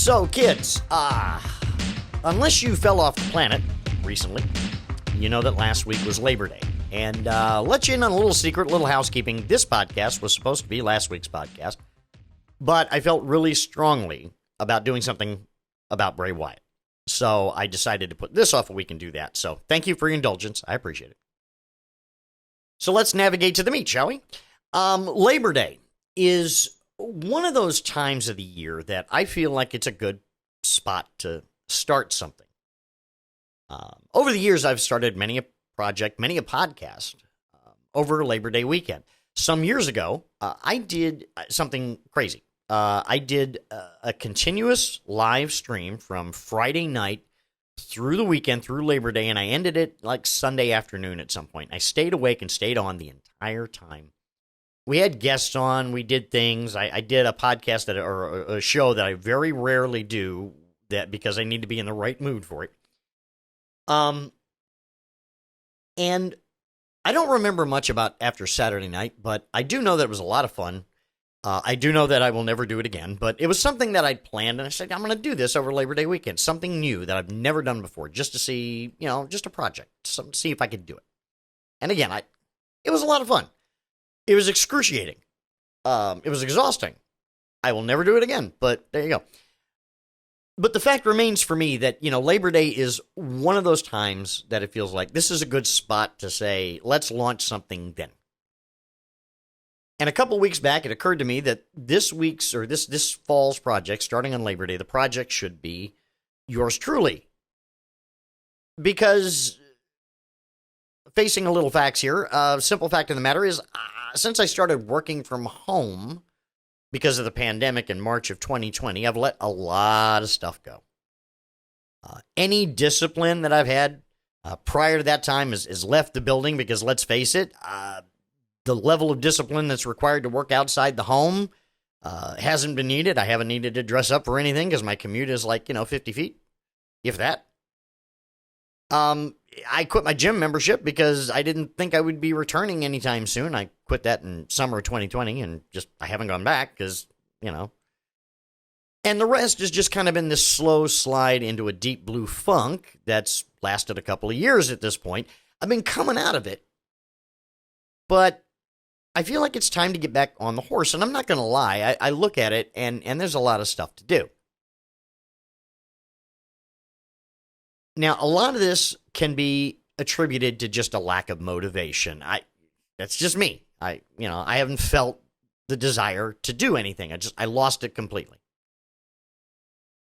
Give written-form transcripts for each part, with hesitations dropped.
So, kids, unless you fell off the planet recently, you know that last week was Labor Day. And let you in on a little secret, little housekeeping. This podcast was supposed to be last week's podcast, but I felt really strongly about doing something about Bray Wyatt. So I decided to put this off a week and do that. So thank you for your indulgence. I appreciate it. So let's navigate to the meat, shall we? Labor Day is one of those times of the year that I feel like it's a good spot to start something. Over the years, I've started many a project, many a podcast over Labor Day weekend. Some years ago, I did something crazy. I did a continuous live stream from Friday night through the weekend, through Labor Day, and I ended it like Sunday afternoon at some point. I stayed awake and stayed on the entire time. We had guests on. We did things. I did a podcast or a show that I very rarely do that because I need to be in the right mood for it. And I don't remember much about after Saturday night, but I do know that it was a lot of fun. I do know that I will never do it again, but it was something that I'd planned, and I said, I'm going to do this over Labor Day weekend, something new that I've never done before, just to see, just a project, see if I could do it. And again, it was a lot of fun. It was excruciating. It was exhausting. I will never do it again, but there you go. But the fact remains for me that, Labor Day is one of those times that it feels like this is a good spot to say, let's launch something then. And a couple weeks back, it occurred to me that this fall's project, starting on Labor Day, the project should be yours truly. Because, facing a little facts here, simple fact of the matter is, since I started working from home because of the pandemic in March of 2020, I've let a lot of stuff go. Any discipline that I've had prior to that time has left the building because, let's face it, the level of discipline that's required to work outside the home hasn't been needed. I haven't needed to dress up for anything because my commute is 50 feet, if that. I quit my gym membership because I didn't think I would be returning anytime soon. I quit that in summer of 2020 and I haven't gone back because, And the rest has just kind of been this slow slide into a deep blue funk that's lasted a couple of years at this point. I've been coming out of it, but I feel like it's time to get back on the horse. And I'm not going to lie. I look at it and there's a lot of stuff to do. Now, a lot of this can be attributed to just a lack of motivation. That's just me. I haven't felt the desire to do anything. I lost it completely.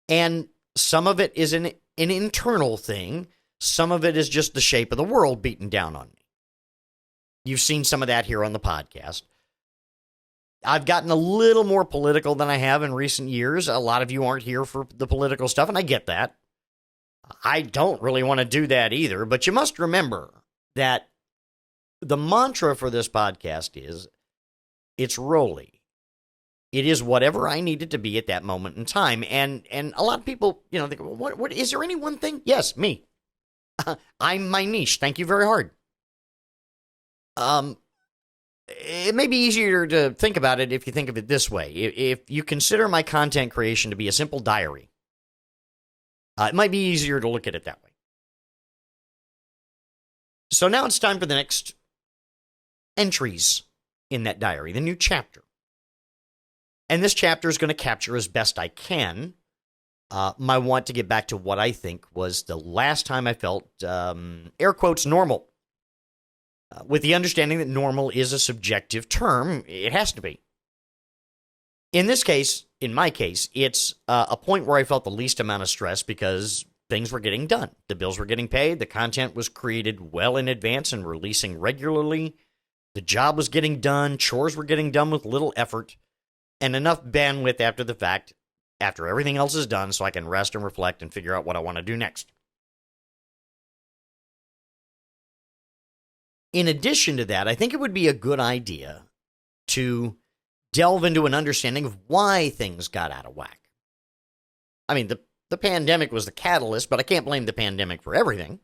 And some of it is an internal thing. Some of it is just the shape of the world beating down on me. You've seen some of that here on the podcast. I've gotten a little more political than I have in recent years. A lot of you aren't here for the political stuff, and I get that. I don't really want to do that either, but you must remember that the mantra for this podcast is, it's Roley. It is whatever I need it to be at that moment in time. And a lot of people, think, what is there any one thing? Yes, me. I'm my niche. Thank you very hard. It may be easier to think about it if you think of it this way. If you consider my content creation to be a simple diary, it might be easier to look at it that way. So now it's time for the next entries in that diary, the new chapter. And this chapter is going to capture as best I can my want to get back to what I think was the last time I felt, air quotes, normal. With the understanding that normal is a subjective term, it has to be. In my case, it's a point where I felt the least amount of stress because things were getting done. The bills were getting paid. The content was created well in advance and releasing regularly. The job was getting done. Chores were getting done with little effort and enough bandwidth after the fact, after everything else is done, so I can rest and reflect and figure out what I want to do next. In addition to that, I think it would be a good idea to delve into an understanding of why things got out of whack. I mean, the pandemic was the catalyst, but I can't blame the pandemic for everything.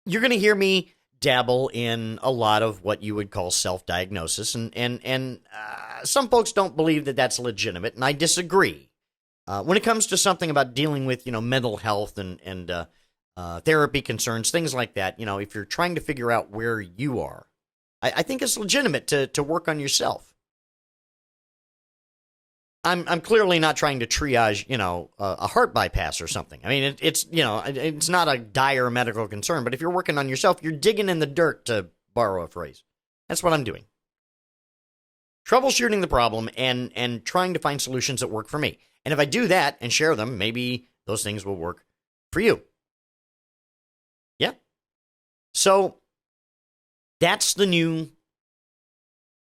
You're going to hear me dabble in a lot of what you would call self-diagnosis, and some folks don't believe that that's legitimate, and I disagree. When it comes to something about dealing with, mental health and therapy concerns, things like that, if you're trying to figure out where you are, I think it's legitimate to work on yourself. I'm clearly not trying to triage, a heart bypass or something. I mean, it's not a dire medical concern, but if you're working on yourself, you're digging in the dirt, to borrow a phrase. That's what I'm doing. Troubleshooting the problem and trying to find solutions that work for me. And if I do that and share them, maybe those things will work for you. Yeah. So that's the new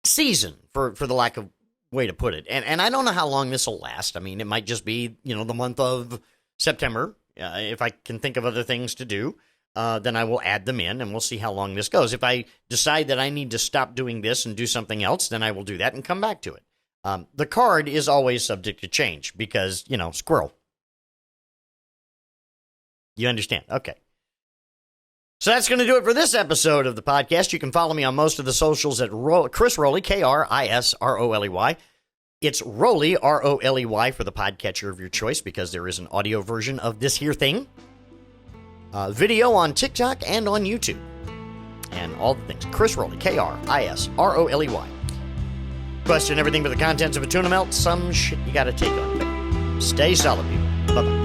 season, for the lack of way to put it. And I don't know how long this will last. I mean, it might just be, the month of September. If I can think of other things to do, then I will add them in, and we'll see how long this goes. If I decide that I need to stop doing this and do something else, then I will do that and come back to it. The card is always subject to change because, squirrel. You understand? Okay. So that's going to do it for this episode of the podcast. You can follow me on most of the socials at Chris Roley, Krisroley. It's Roley, Roley, for the podcatcher of your choice, because there is an audio version of this here thing. Video on TikTok and on YouTube. And all the things. Chris Roley, Krisroley. Question everything but the contents of a tuna melt. Some shit you got to take on. Stay solid, people. Bye-bye.